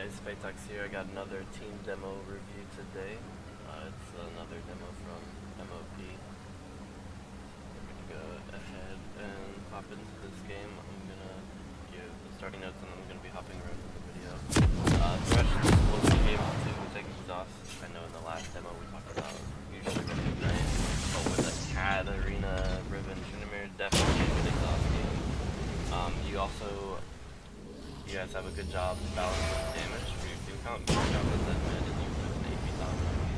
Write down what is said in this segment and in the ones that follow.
guys, Spaytax here. I got another team demo review today. It's another demo from MoP. We're gonna go ahead and hop into this game. I'm gonna give the starting notes and I'm gonna be hopping around in the video. Thresh was the game to take exhaust. I know in the last demo we talked about usually running Ignite, but with a CAD, Arena, Ribbon, Trinimir, definitely a good exhaust game. You guys have a good job balancing damage for your team count. You have a dead mid and you put an AP top.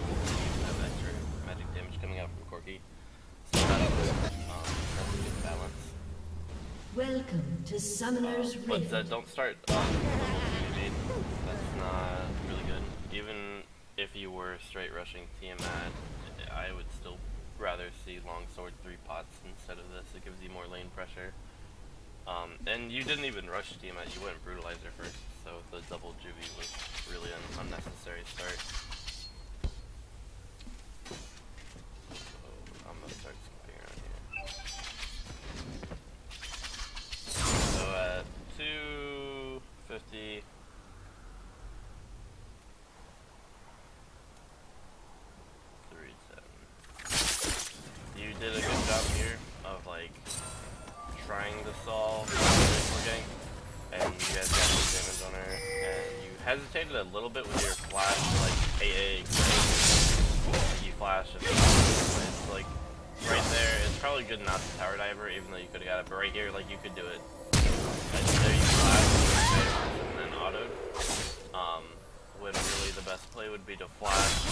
You have extra magic damage coming out from Corki. So that's a good balance. Welcome to Summoner's Rift. But don't start multi-evade. That's not really good. Even if you were straight rushing Tiamat, I would still rather see longsword 3 pots instead of this. It gives you more lane pressure. And you didn't even rush Tiamat, you went Brutalizer first, so the double juvie was really an unnecessary start. So I'm gonna start skipping around here. So at 250, you did a good job here of like trying to solve the gank, and you guys got good damage on her, and you hesitated a little bit with your flash, like AA, you flash, and it's like, right there, it's probably good not to tower diver, even though you could have got it, but right here, like, you could do it. And there you flash, and then auto, when really the best play would be to flash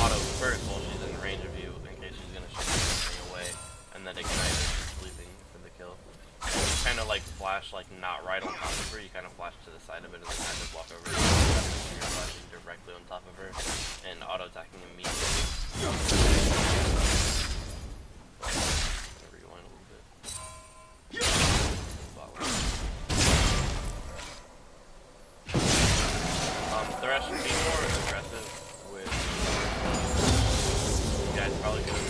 auto first while she's in range of you, in case she's gonna shoot something away, and then ignite her sleeping for the kill. Kind of like flash, like not right on top of her, you kind of flash to the side of it and then kind of walk over. You're flashing directly on top of her and auto attacking immediately. Rewind a little bit. Thresh would be more aggressive with. You guys probably could have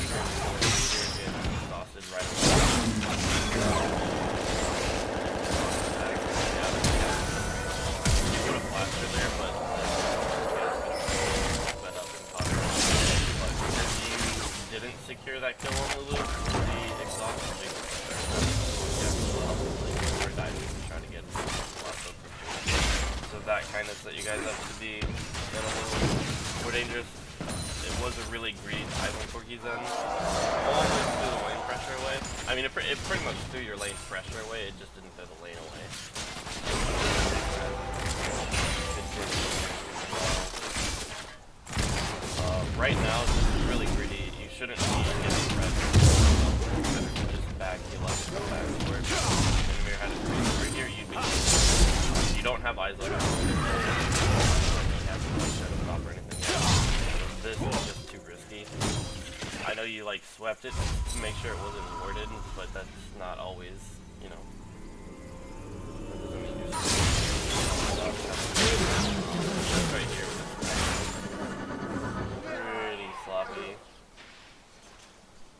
exhausted right away. There, but sped up and caught her. But because you didn't secure that kill on Lulu, the exhaust is or diving to try to get a lot of so that kind of set you guys up to be a little more dangerous. It was a really greedy dive on Corki's end. Almost threw the lane pressure away. I mean, it pretty much threw your lane pressure away, it just didn't throw the lane away. Right now, this is really greedy. You shouldn't be getting pressure. Just back heal up and go back forward. And if you had a freeze right here, you'd be. You don't have eyes left. You have to shut him off or anything. This is just too risky. I know you like swept it to make sure it wasn't warded, but that's not always, you know. That doesn't mean you're just right here.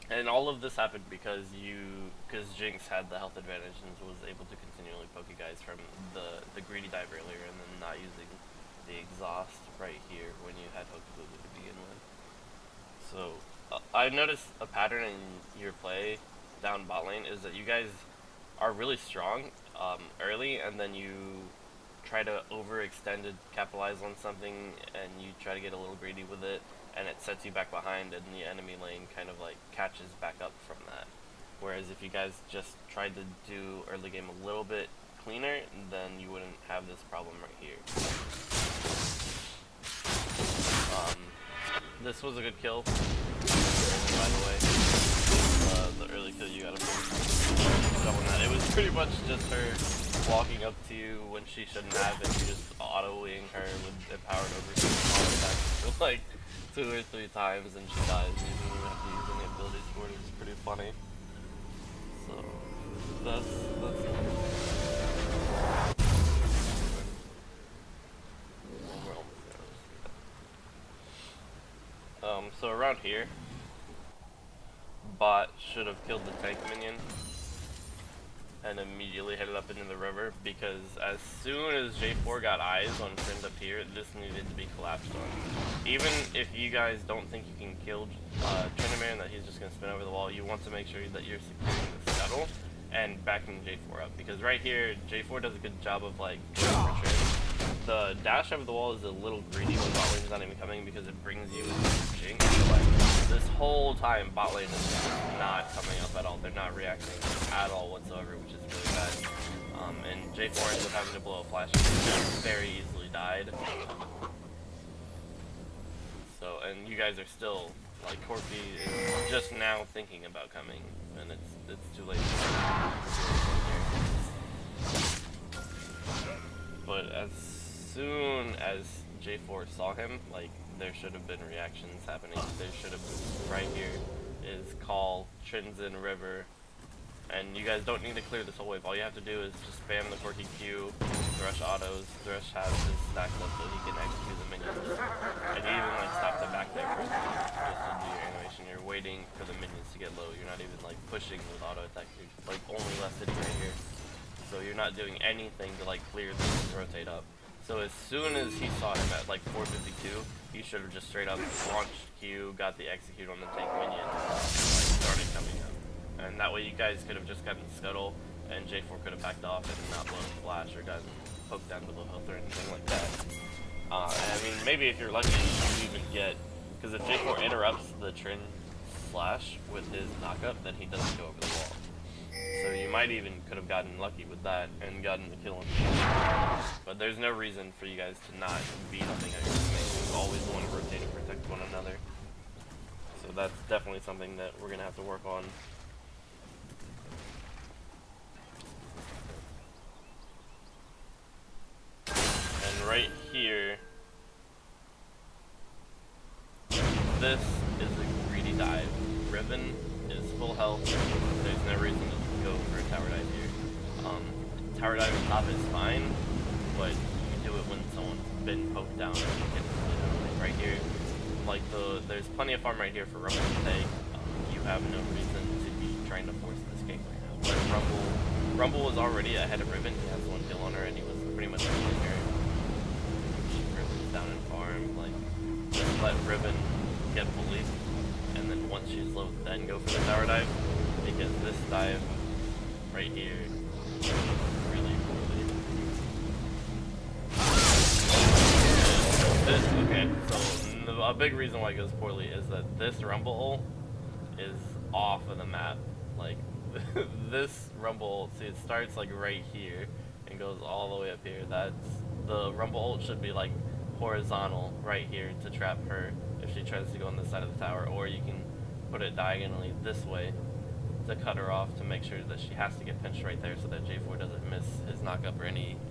And all of this happened because Jinx had the health advantage and was able to continually poke you guys from the greedy dive earlier and then not using the exhaust right here when you had hooked Lulu to begin with. So I noticed a pattern in your play down bot lane is that you guys are really strong early, and then you try to overextend it, capitalize on something, and you try to get a little greedy with it, and it sets you back behind, and the enemy lane kind of like catches back up from that. Whereas if you guys just tried to do early game a little bit cleaner, then you wouldn't have this problem right here. This was a good kill, by the way. The early kill you got a double that. It was pretty much just her walking up to you when she shouldn't have, and you just auto-wing her with empowered over for like 2 or 3 times, and she dies. You didn't even have to use any abilities for it. It was pretty funny. So that's so around here, bot should have killed the tank minion, and immediately headed up into the river, because as soon as J4 got eyes on Friend up here, this needed to be collapsed on. Even if you guys don't think you can kill Trinidad and that he's just going to spin over the wall, you want to make sure that you're securing the scuttle and backing J4 up, because right here, J4 does a good job of like going for Trin. The dash over the wall is a little greedy when bot lane is not even coming, because it brings you jinx. Like, this whole time bot lane is not coming up at all. They're not reacting at all whatsoever, which is really bad. And J4 ends up having to blow a flash, very easily died. So, and you guys are still, like, Corky is just now thinking about coming, and it's too late. But as soon as J4 saw him, like, there should have been reactions happening. There should have been, right here is call Trinzen River, and you guys don't need to clear this whole wave. All you have to do is just spam the Corky Q, Thresh autos. Thresh has his stacked up so he can execute the minions. And you even like stop the back there for a second just to do your animation. You're waiting for the minions to get low. You're not even like pushing with auto attack. You're like only left sitting right here. So you're not doing anything to like clear this and rotate up. So as soon as he saw him at like 452, he should have just straight up launched Q, got the execute on the tank minion, and like, started coming up. And that way you guys could have just gotten Scuttle, and J4 could have backed off and not blown Flash or gotten poked down below health or anything like that. And I mean, maybe if you're lucky, you even get, because if J4 interrupts the Trin slash with his knockup, then he doesn't go over the wall. So you might even could have gotten lucky with that and gotten the kill on the. But there's no reason for you guys to not be something at your teammates. You always want to rotate and protect one another. So that's definitely something that we're going to have to work on. And right here, this is a greedy dive. Riven is full health. There's no reason to go for a tower dive here. Tower dive on top is fine, but you do it when someone's been poked down and you get it right here. Like there's plenty of farm right here for Rumble to take. You have no reason to be trying to force this game right now. But Rumble was already ahead of Riven. He has one kill on her, and he was pretty much killing her. Riven's down in farm. Like, just let Riven get bullied, and then once she's low, then go for the tower dive, because this dive right here is really poorly. Okay, so a big reason why it goes poorly is that this Rumble ult is off of the map. Like, this Rumble ult, see, it starts like right here and goes all the way up here. That's the Rumble ult should be like horizontal right here to trap her if she tries to go on this side of the tower, or you can put it diagonally this way to cut her off to make sure that she has to get pinched right there so that J4 doesn't miss his knockup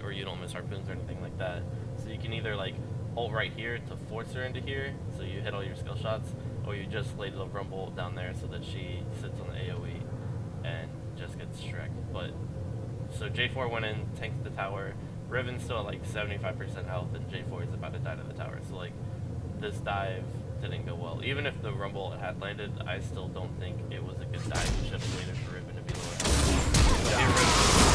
or you don't miss harpoons or anything like that. So you can either like hold right here to force her into here so you hit all your skill shots, or you just lay the Rumble down there so that she sits on the AoE and just gets Shrek. But so J4 went in, tanked the tower. Riven's still at like 75% health, and J4 is about to die to the tower. So like, this dive didn't go well. Even if the Rumble had landed, I still don't think it was a good dive. You should have waited for Riven to be low. But here Rumble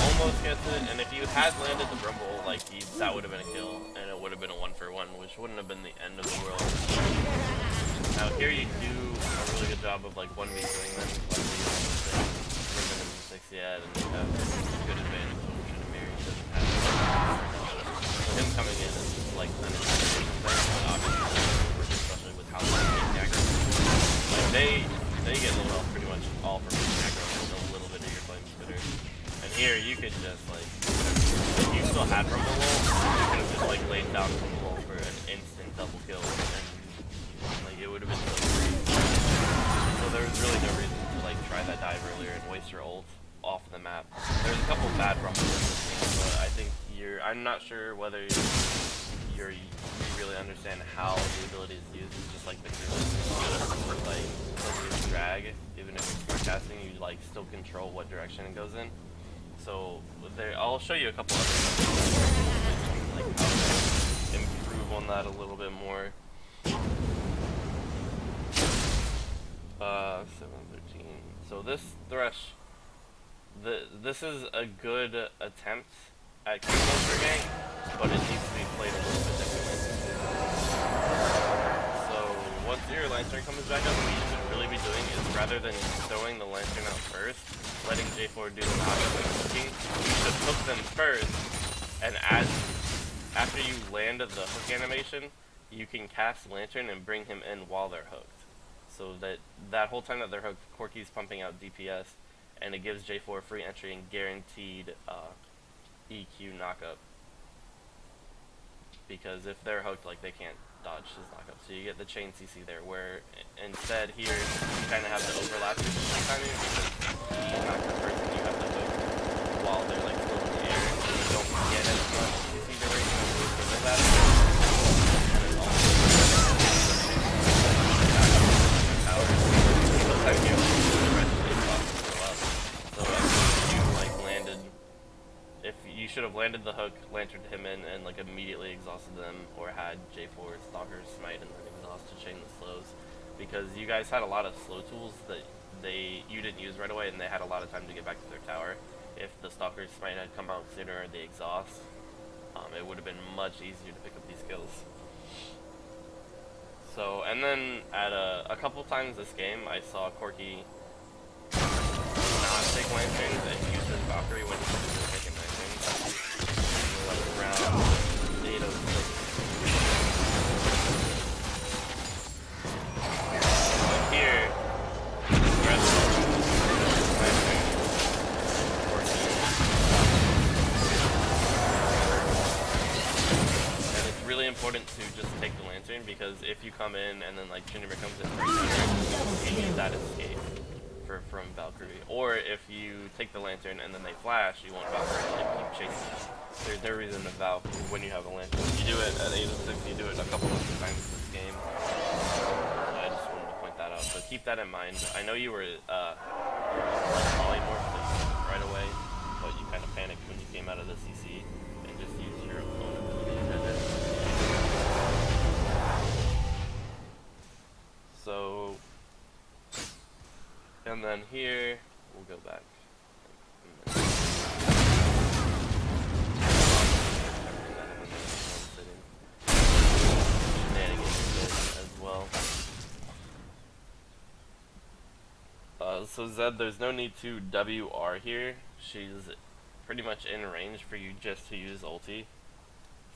almost gets it, and if you had landed the Rumble, like, that would have been a kill, and it would have been a 1-for-1, which wouldn't have been the end of the world. Now here you do a really good job of like 1v2ing them, like Riven is 6 yet, and you have good advantage over Trinamir. He doesn't have so him coming in is just like kind of obviously, especially with how much they aggro. Like they get low health pretty much all from aggro and a little bit of your flame spitter. And here you could just like, if you still had Rumble Wall, you could have just like laid down Rumble Wall for an instant double kill, and like it would have been so great. So there was really no reason to like try that dive earlier and waste your ult off the map. There's a couple bad Rumbles in this game, but I think I'm not sure whether you really understand how the ability is used. It's just like the like your drag, even if it's forecasting, you like still control what direction it goes in. So there, I'll show you a couple other stuff, like how to improve on that a little bit more. 713. So this thresh, this is a good attempt at Q-Monster gank, but it needs to be played a little bit differently. So once your Lantern comes back up, what you should really be doing is, rather than throwing the Lantern out first, letting J4 do the knockup and hooking, you should hook them first, and after you land the hook animation, you can cast Lantern and bring him in while they're hooked. So that whole time that they're hooked, Corki's pumping out DPS, and it gives J4 free entry and guaranteed EQ knockup. Because if they're hooked, like, they can't dodge his knockup. So you get the chain CC there, where instead here you kind of have the overlap timing, because he knocks the first and you have the hook while they're like still in the air, so you don't get as much CC duration as that. And then also sometimes you the rest of the box as well. So if you like landed, if you should have landed the hook, lanterned him in, and like immediately exhausted them, or had J4 Stalker smite and then exhaust to chain the slows, because you guys had a lot of slow tools that you didn't use right away, and they had a lot of time to get back to their tower. If the Stalker smite had come out sooner, or the exhaust, it would have been much easier to pick up these kills. So, and then at a couple times this game, I saw Corki not take lanterns and use his Valkyrie when he should have taken lanterns. Like around 806. But here, rather than lanterns, Corki, and it's really important to just take the lantern, because if you come in and then like Trinity comes in for you need that escape from Valkyrie. Or if you take the lantern and then they flash, you want Valkyrie to keep chasing them. There's reason to Valk when you have a lantern. You do it at 806, you do it a couple of times this game. I just wanted to point that out. So keep that in mind. I know you were polymorphed right away, but you kind of panicked when you came out of the CC and just used your own ability to hit. So, and then here, we'll go back. As well. So Zed, there's no need to WR here. She's pretty much in range for you just to use ulti.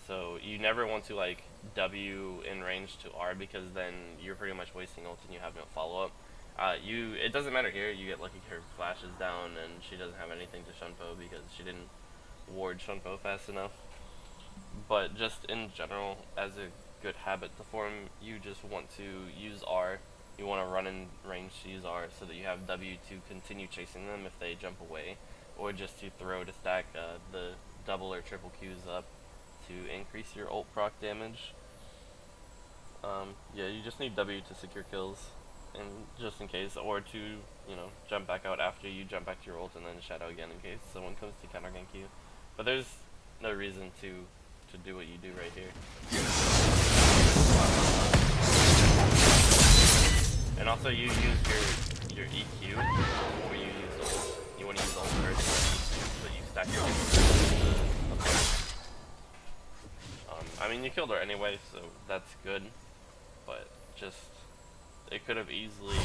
So you never want to like W in range to R, because then you're pretty much wasting ult and you have no follow-up. It doesn't matter here, you get lucky her flashes down and she doesn't have anything to Shunpo because she didn't ward Shunpo fast enough. But just in general, as a good habit to form, you just want to use R. You want to run in range to use R so that you have W to continue chasing them if they jump away, or just to throw to stack the double or triple Qs up to increase your ult proc damage. Yeah, you just need W to secure kills, and just in case, or to, you know, jump back out after you jump back to your ult and then shadow again in case someone comes to counter gank you. But there's no reason to do what you do right here. And also you use your EQ where you use ult. You want to use ult first, so you stack your ult. I mean, you killed her anyway, so that's good, but just, it could have easily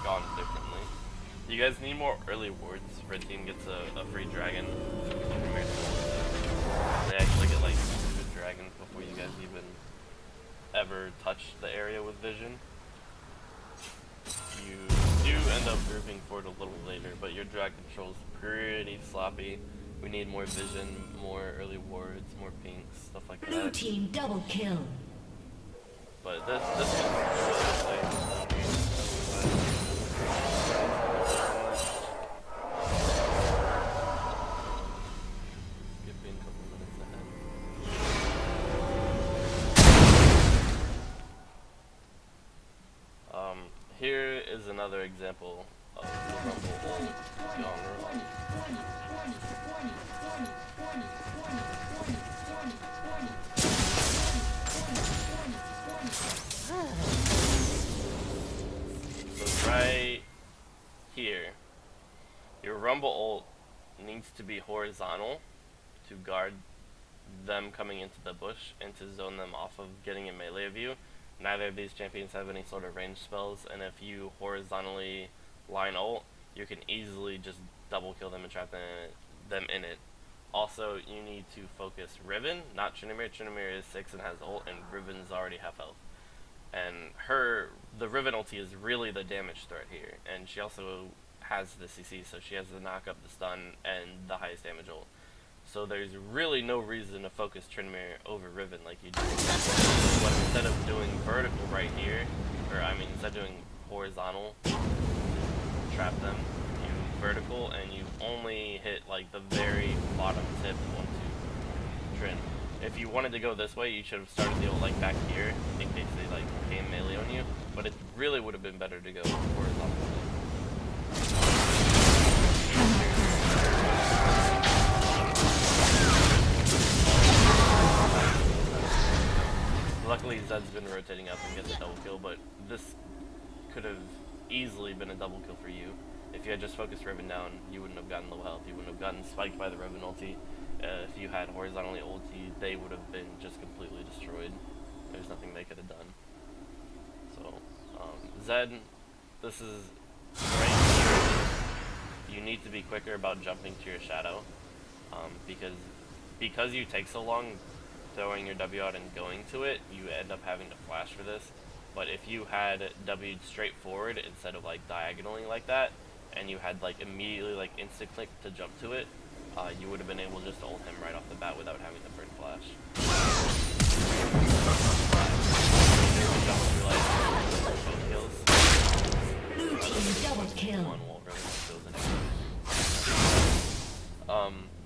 gone differently. You guys need more early wards. Red team gets a free dragon. They actually get like 2 dragons before you guys even ever touch the area with vision. You do end up grouping for it a little later, but your drag control's pretty sloppy. We need more vision, more early wards, more pinks, stuff like that. Blue team double kill. But this one's really skipping a couple minutes ahead. Here is another example of the Rumble ult genre. So right to be horizontal to guard them coming into the bush and to zone them off of getting a melee of you. Neither of these champions have any sort of range spells, and if you horizontally line ult, you can easily just double kill them and trap them in it. Also, you need to focus Riven, not Tryndamere. Tryndamere is 6 and has ult, and Riven's already half health. And the Riven ulti is really the damage threat here, and she also has the CC, so she has the knock up, the stun, and the highest damage ult. So there's really no reason to focus Tryndamere over Riven like you do. But instead of doing vertical right here, instead of doing horizontal, trap them, you vertical, and you only hit like the very bottom tip onto Trynd. If you wanted to go this way, you should have started the ult like back here in case they like came melee on you. But it really would have been better to go horizontally. Luckily, Zed's been rotating up and gets a double kill, but this could have easily been a double kill for you. If you had just focused Riven down, you wouldn't have gotten low health. You wouldn't have gotten spiked by the Riven ulti. If you had horizontally ulti, they would have been just completely destroyed. There's nothing they could have done. So, Zed, this is right here. You need to be quicker about jumping to your shadow, because you take so long throwing your W out and going to it, you end up having to flash for this. But if you had W'd straight forward instead of like diagonally like that, and you had like immediately like instant click to jump to it, you would have been able just to ult him right off the bat without having to burn flash. Blue team double kill.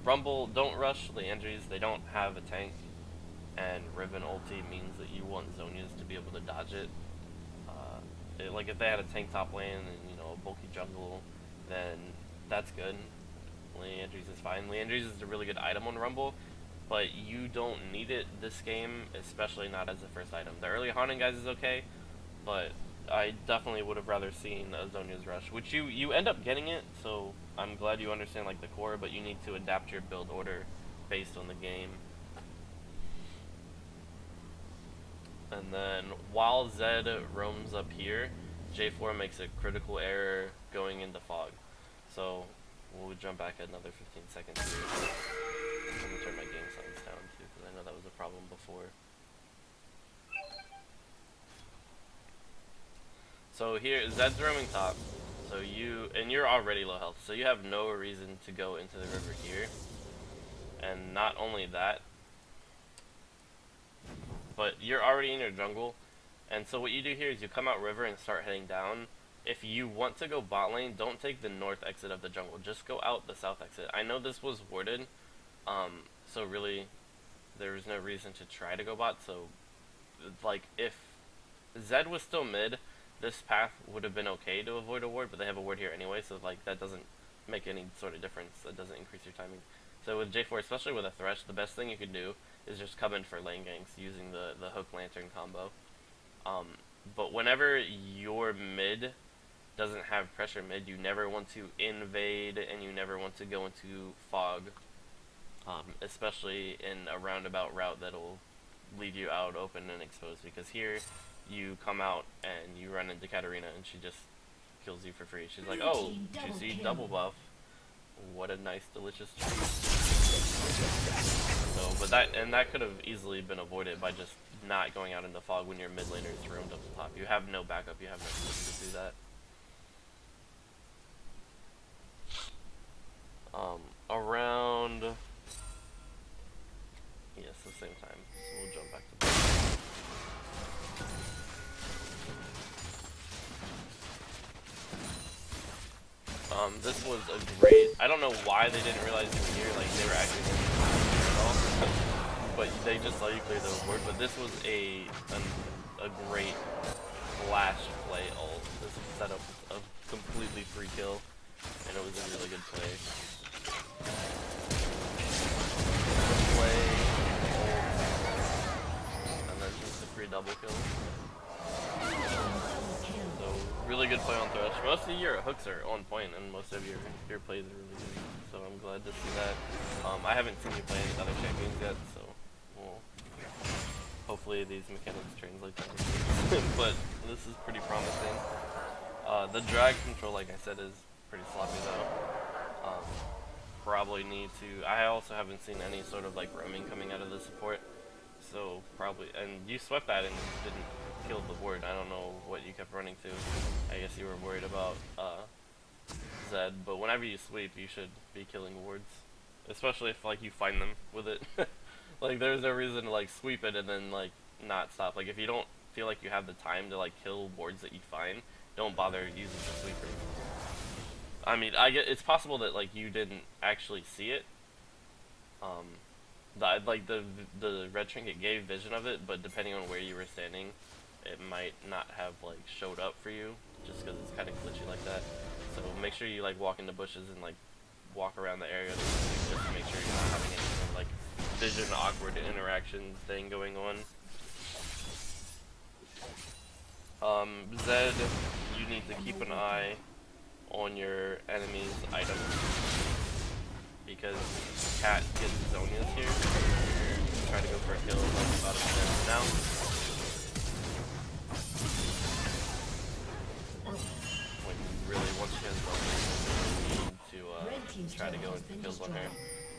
Rumble, don't rush Leandries. They don't have a tank, and Riven ulti means that you want Zhonya's to be able to dodge it. Like if they had a tank top lane and a bulky jungle, then that's good. Leandries is fine. Leandries is a really good item on Rumble, but you don't need it this game, especially not as the first item. The early haunting guys is okay, but I definitely would have rather seen a Zhonya's rush, which you end up getting it, so I'm glad you understand like the core, but you need to adapt your build order based on the game. And then while Zed roams up here, J4 makes a critical error going into fog. So we'll jump back another 15 seconds here. I'm gonna turn my game sounds down too, because I know that was a problem before. So here, Zed's roaming top. So you're already low health, so you have no reason to go into the river here. And not only that, but you're already in your jungle, and so what you do here is you come out river and start heading down. If you want to go bot lane, don't take the north exit of the jungle, just go out the south exit. I know this was warded, so really there was no reason to try to go bot. So like if Zed was still mid, this path would have been okay to avoid a ward, but they have a ward here anyway, so like that doesn't make any sort of difference. That doesn't increase your timing. So with J4, especially with a Thresh, the best thing you could do is just come in for lane ganks using the hook lantern combo. But whenever your mid doesn't have pressure mid, you never want to invade and you never want to go into fog, especially in a roundabout route that'll leave you out open and exposed, because here you come out and you run into Katarina and she just kills you for free. She's like, oh, did you see double buff? What a nice, delicious treat. So, but that could have easily been avoided by just not going out into fog when your mid laner is roamed up the top. You have no backup, you have no reason to do that. Around, yes, the same time. So we'll jump back to that. This was a great, I don't know why they didn't realize you were here, like they were actually here at all, but they just saw you clear the board. But this was a great flash play ult. This setup was a completely free kill, and it was a really good play. Play, ult, and then just a free double kill. So really good play on Thresh. Most of your hooks are on point, and most of your plays are really good. so I'm glad to see that. I haven't seen you play any other champions yet, so we'll hopefully these mechanics translate to other things. But this is pretty promising. The drag control, like I said, is pretty sloppy though. Probably need to. I also haven't seen any sort of like roaming coming out of the support, so probably. And you swept that and didn't kill the ward. I don't know what you kept running to. I guess you were worried about Zed, but whenever you sweep, you should be killing wards, especially if like you find them with it. Like there's no reason to like sweep it and then like not stop. Like if you don't feel like you have the time to like kill wards that you find, don't bother using the sweeper. I mean, I get it's possible that like you didn't actually see it. The red trinket gave vision of it, but depending on where you were standing, it might not have like showed up for you, just because it's kind of glitchy like that. So make sure you like walk in the bushes and like walk around the area just to make sure you're not having any sort of like vision awkward interaction thing going on. Zed, you need to keep an eye on your enemy's items, because Cat gets Zonia's here. Try to go for a kill like about a minute now. When really, once she has Zonia's, you need to try to go and kills on her.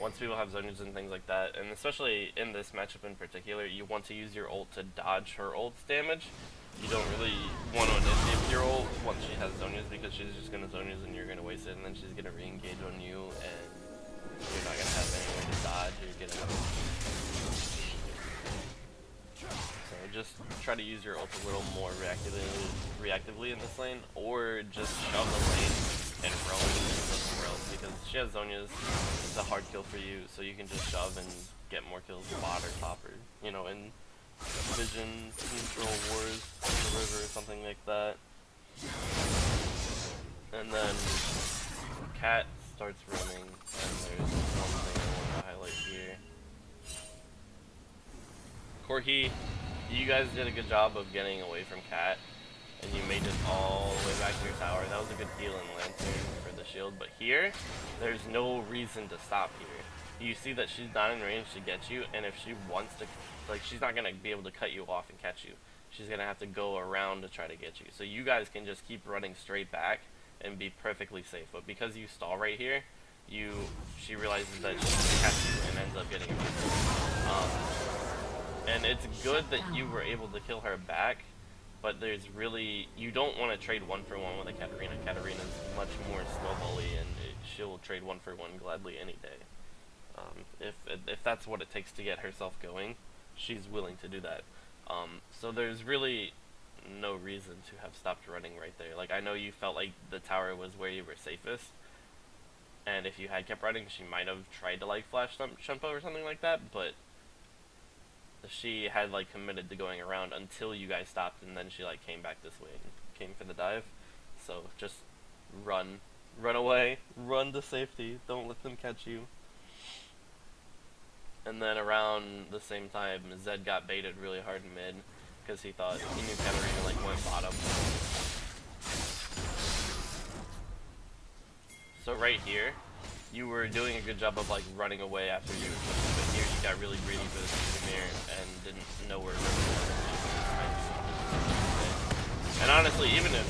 Once people have Zonia's and things like that, and especially in this matchup in particular, you want to use your ult to dodge her ult's damage. You don't really want to initiate your ult once she has Zonia's, because she's just going to Zonia's and you're going to waste it, and then she's going to re-engage on you, and you're not going to have any way to dodge. You're going to So just try to use your ult a little more reactively in this lane, or just shove the lane and roam somewhere else, because she has Zonia's. It's a hard kill for you, so you can just shove and get more kills bot or top, or, you know, in vision control wars in the river or something like that. And then Cat starts running, and there's one thing I want to highlight here. Corki, you guys did a good job of getting away from Cat, and you made it all the way back to your tower. That was a good heal in Lantern for the shield, but here, there's no reason to stop here. You see that she's not in range to get you, and if she wants to, like, she's not going to be able to cut you off and catch you. She's going to have to go around to try to get you. So you guys can just keep running straight back and be perfectly safe. But because you stall right here, she realizes that she can catch you and ends up getting you. And it's good that you were able to kill her back, but there's really, you don't want to trade 1-for-1 with a Katarina. Katarina's much more snowbally, and she'll trade 1-for-1 gladly any day. If that's what it takes to get herself going, she's willing to do that. So there's really no reason to have stopped running right there. Like, I know you felt like the tower was where you were safest, and if you had kept running, she might have tried to like flash Shumpo or something like that, but she had like committed to going around until you guys stopped, and then she like came back this way and came for the dive. So just run away, run to safety, don't let them catch you. And then around the same time, Zed got baited really hard in mid, because he thought he knew Katarina like went bottom. So right here, you were doing a good job of like running away after you were pushing, but here you got really greedy for the mirror and didn't know where Riven was. And honestly, even if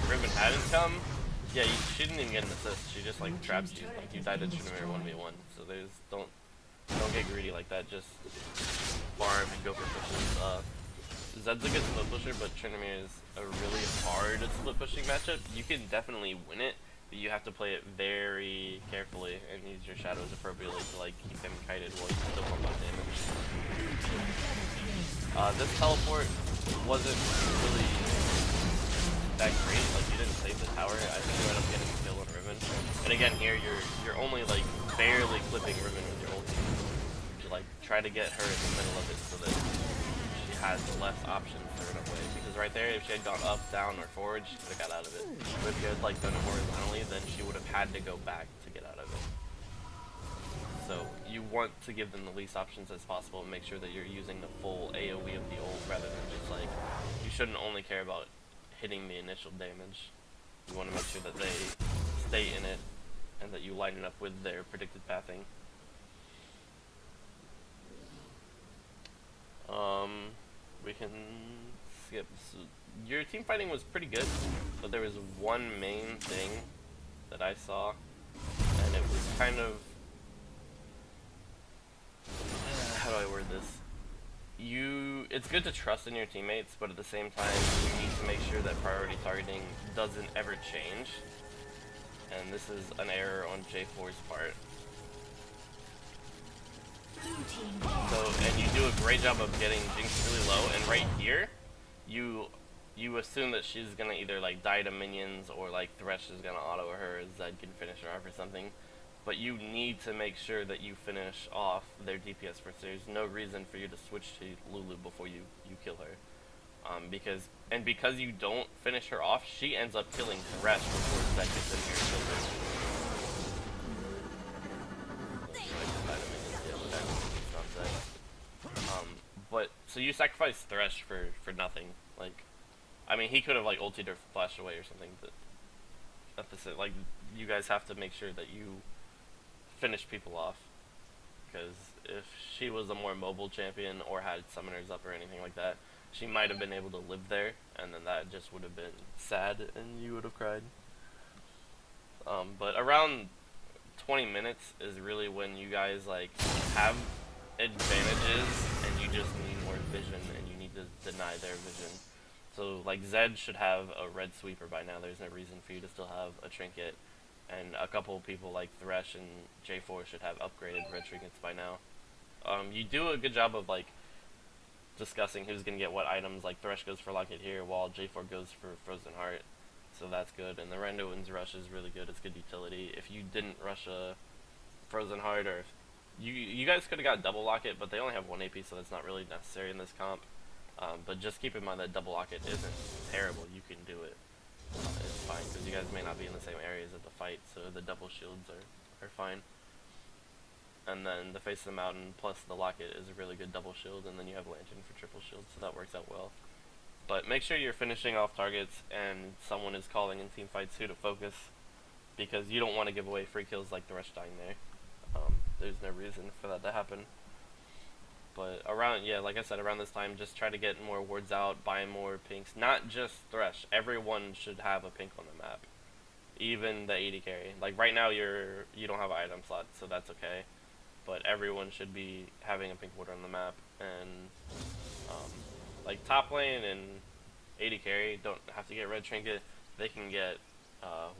Riven hadn't come, yeah, she didn't even get an assist. She just like traps you. Like, you died to Trinamere 1v1. So there's don't get greedy like that. Just farm and go for pushes. Zed's a good split pusher, but Trinamere is a really hard split pushing matchup. You can definitely win it, but you have to play it very carefully and use your shadows appropriately to like keep them kited while you still pump out damage. This teleport wasn't really that great. Like, you didn't save the tower. I think you ended up getting a kill on Riven. And again, here you're only like barely clipping Riven with your ulti. You like try to get her in the middle of it so that she has less options to run away. Because right there, if she had gone up, down, or forward, she could have got out of it. But if you had like done it horizontally, then she would have had to go back to get out of it. So you want to give them the least options as possible and make sure that you're using the full AoE of the ult rather than just like, you shouldn't only care about hitting the initial damage. You want to make sure that they stay in it and that you line it up with their predicted pathing. We can skip. So your team fighting was pretty good, but there was one main thing that I saw, and it was kind of how do I word this? It's good to trust in your teammates, but at the same time, you need to make sure that priority targeting doesn't ever change. And this is an error on J4's part. So, and you do a great job of getting Jinx really low, and right here, you assume that she's gonna either like die to minions or like Thresh is gonna auto her, Zed can finish her off or something. But you need to make sure that you finish off their DPS first. There's no reason for you to switch to Lulu before you kill her. Because you don't finish her off, she ends up killing Thresh before Zed gets in here and kills her. But so you sacrifice Thresh for nothing. Like, I mean, he could have like ulted or flashed away or something, but at the same, like, you guys have to make sure that you finish people off, because if she was a more mobile champion or had summoners up or anything like that, she might have been able to live there, and then that just would have been sad and you would have cried. But around 20 minutes is really when you guys like have advantages and you just need more vision and you need to deny their vision. So like Zed should have a red sweeper by now. There's no reason for you to still have a trinket. And a couple people like Thresh and J4 should have upgraded red trinkets by now. You do a good job of like discussing who's gonna get what items. Like Thresh goes for Locket here, while J4 goes for Frozen Heart, so that's good. And the Randuin's rush is really good. It's good utility. If you didn't rush a Frozen Heart, or if you guys could have got double Locket, but they only have 1 AP, so that's not really necessary in this comp. But just keep in mind that double Locket isn't terrible. You can do it. It's fine, because you guys may not be in the same areas of the fight, so the double shields are fine. And then the Face of the Mountain plus the Locket is a really good double shield, and then you have Lantern for triple shield, so that works out well. But make sure you're finishing off targets and someone is calling in team fights who to focus, because you don't want to give away free kills like the Rush dying there. There's no reason for that to happen. But around, yeah, like I said, around this time, just try to get more wards out, buy more pinks. Not just Thresh. Everyone should have a pink on the map. Even the AD carry. Like right now, you don't have an item slot, so that's okay. But everyone should be having a pink ward on the map. And like top lane and AD carry don't have to get red trinket. They can get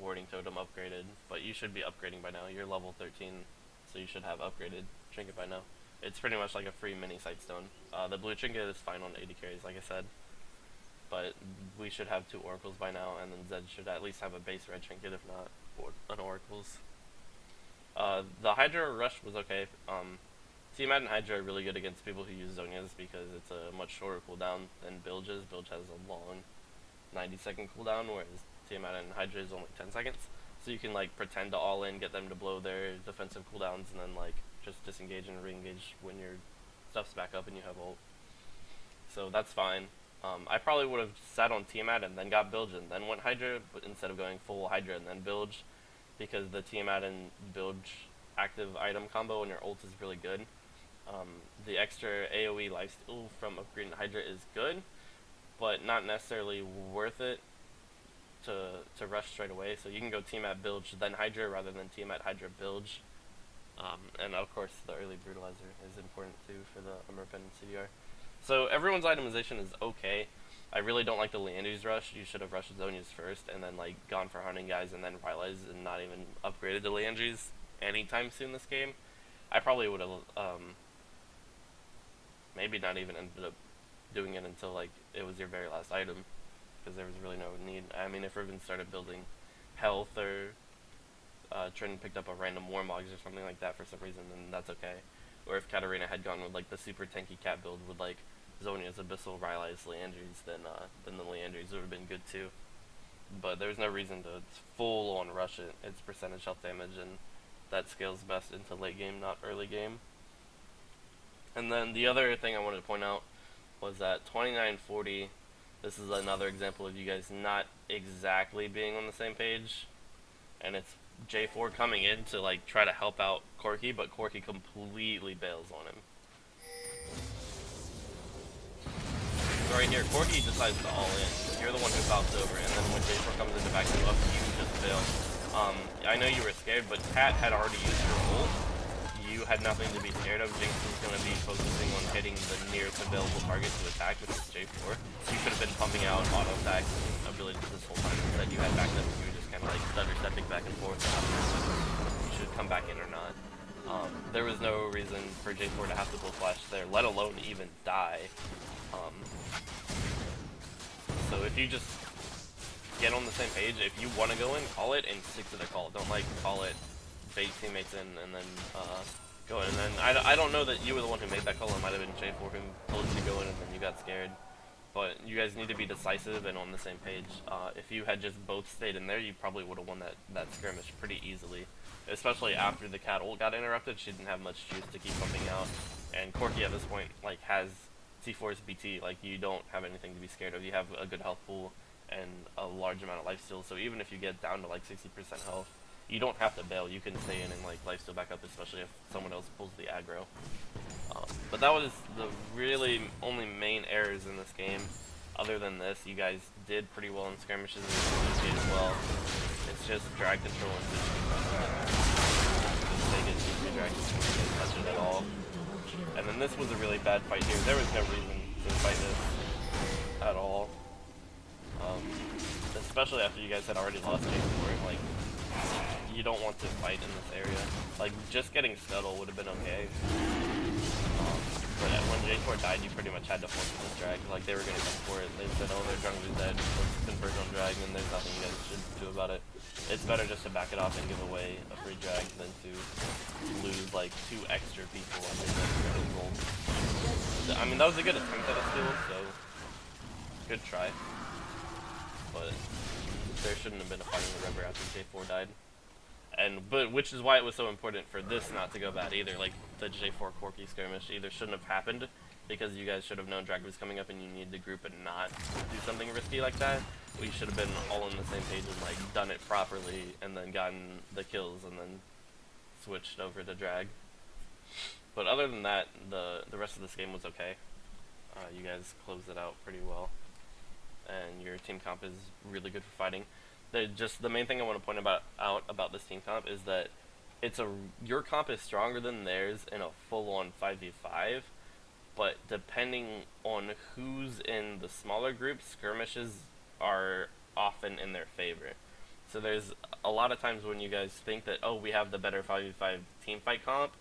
warding totem upgraded, but you should be upgrading by now. You're level 13, so you should have upgraded trinket by now. It's pretty much like a free mini sightstone. The blue trinket is fine on AD carries, like I said. But we should have 2 oracles by now, and then Zed should at least have a base red trinket, if not an oracles. The Hydra rush was okay. Tiamat and Hydra are really good against people who use Zhonya's because it's a much shorter cooldown than Bilge's. Bilge has a long 90-second cooldown, whereas Tiamat and Hydra is only 10 seconds. So you can like pretend to all in, get them to blow their defensive cooldowns, and then like just disengage and re-engage when your stuff's back up and you have ult. So that's fine. I probably would have sat on Tiamat and then got Bilge and then went Hydra, but instead of going full Hydra and then Bilge, because the Tiamat and Bilge active item combo on your ult is really good. The extra AoE lifesteal from upgrading Hydra is good, but not necessarily worth it to rush straight away. So you can go Tiamat Bilge then Hydra rather than Tiamat Hydra Bilge. And of course the early brutalizer is important too for the armor pen and CDR. So everyone's itemization is okay. I really don't like the Leander's rush. You should have rushed Zhonya's first and then like gone for hunting guys and then Rylai's and not even upgraded the Leander's anytime soon this game. I probably would have maybe not even ended up doing it until like it was your very last item, because there was really no need. I mean, if Riven started building health or Trin picked up a random Warmogs or something like that for some reason, then that's okay. Or if Katarina had gone with like the super tanky cat build with like Zhonya's Abyssal, Rylai's, Leandry's, then the Leandry's would have been good too. But there's no reason to full on rush it. It's percentage health damage, and that scales best into late game, not early game. And then the other thing I wanted to point out was that 2940, this is another example of you guys not exactly being on the same page, and it's J4 coming in to like try to help out Corky, but Corky completely bails on him. So right here, Corky decides to all in. You're the one who bounced over, and then when J4 comes in to back you up, you just bail. I know you were scared, but Cat had already used her ult. You had nothing to be scared of. Jinx was going to be focusing on hitting the nearest available target to attack, which is J4. You could have been pumping out auto attacks and abilities this whole time. Instead, you had backed up, you were just kind of like stutter stepping back and forth. You should come back in or not. There was no reason for J4 to have to pull flash there, let alone even die. So if you just get on the same page, if you want to go in, call it and stick to the call. Don't like call it, bait teammates in, and then go in. And then I don't know that you were the one who made that call. It might have been J4 who told you to go in, and then you got scared. But you guys need to be decisive and on the same page. If you had just both stayed in there, you probably would have won that skirmish pretty easily. Especially after the Cat ult got interrupted, she didn't have much juice to keep pumping out. And Corky at this point like has C4's BT. Like you don't have anything to be scared of. You have a good health pool and a large amount of lifesteal. So even if you get down to like 60% health, you don't have to bail. You can stay in and like lifesteal back up, especially if someone else pulls the aggro. But that was the really only main errors in this game. Other than this, you guys did pretty well in skirmishes and you did well. It's just drag control and they didn't drag control, they didn't touch it at all. And then this was a really bad fight here. There was no reason to fight this at all. Especially after you guys had already lost J4. Like, you don't want to fight in this area. Like, just getting Scuttle would have been okay. But when J4 died, you pretty much had to force this drag. Like, they were going to come for it. They said, oh, their jungler's dead. Let's convert on drag, and there's nothing you guys should do about it. It's better just to back it off and give away a free drag than to lose, like, 2 extra people under the gold. I mean, that was a good attempt at a steal, so good try. But there shouldn't have been a fight in the river after J4 died. But which is why it was so important for this not to go bad either. Like the J4 Corky skirmish either shouldn't have happened because you guys should have known drag was coming up and you needed to group and not do something risky like that. We should have been all on the same page and like done it properly and then gotten the kills and then switched over to drag. But other than that, the rest of this game was okay. You guys closed it out pretty well, and your team comp is really good for fighting. The main thing I want to point out about this team comp is that your comp is stronger than theirs in a full-on 5v5, but depending on who's in the smaller groups, skirmishes are often in their favor. So there's a lot of times when you guys think that, oh, we have the better 5v5 team fight comp,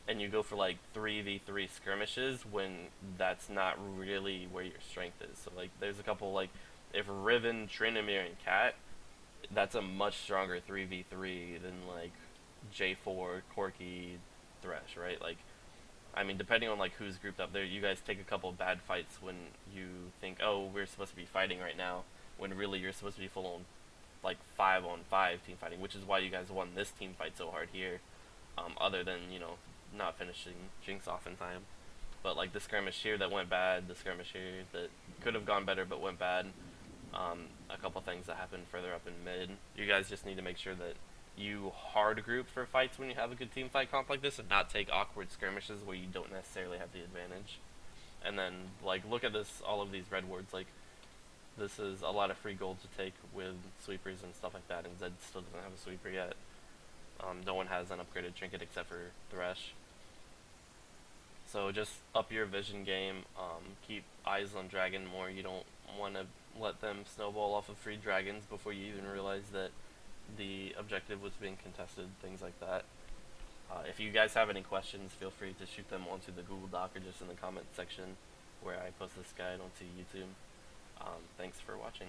and you go for like 3v3 skirmishes when that's not really where your strength is. So like there's a couple, like if Riven, Tryndamere, and Cat, that's a much stronger 3v3 than like J4, Corky, Thresh, right? Like, I mean, depending on like who's grouped up there, you guys take a couple bad fights when you think, oh, we're supposed to be fighting right now, when really you're supposed to be full on like 5-on-5 team fighting, which is why you guys won this team fight so hard here. Other than, you know, not finishing Jinx off in time. But like the skirmish here that went bad, the skirmish here that could have gone better but went bad. A couple things that happened further up in mid. You guys just need to make sure that you hard group for fights when you have a good team fight comp like this and not take awkward skirmishes where you don't necessarily have the advantage. And then like look at this, all of these red wards, like this is a lot of free gold to take with sweepers and stuff like that, and Zed still doesn't have a sweeper yet. No one has an upgraded trinket except for Thresh. So just up your vision game, keep eyes on dragon more. You don't want to let them snowball off of free dragons before you even realize that the objective was being contested, things like that. If you guys have any questions, feel free to shoot them onto the Google Doc or just in the comment section where I post this guide onto YouTube. Thanks for watching.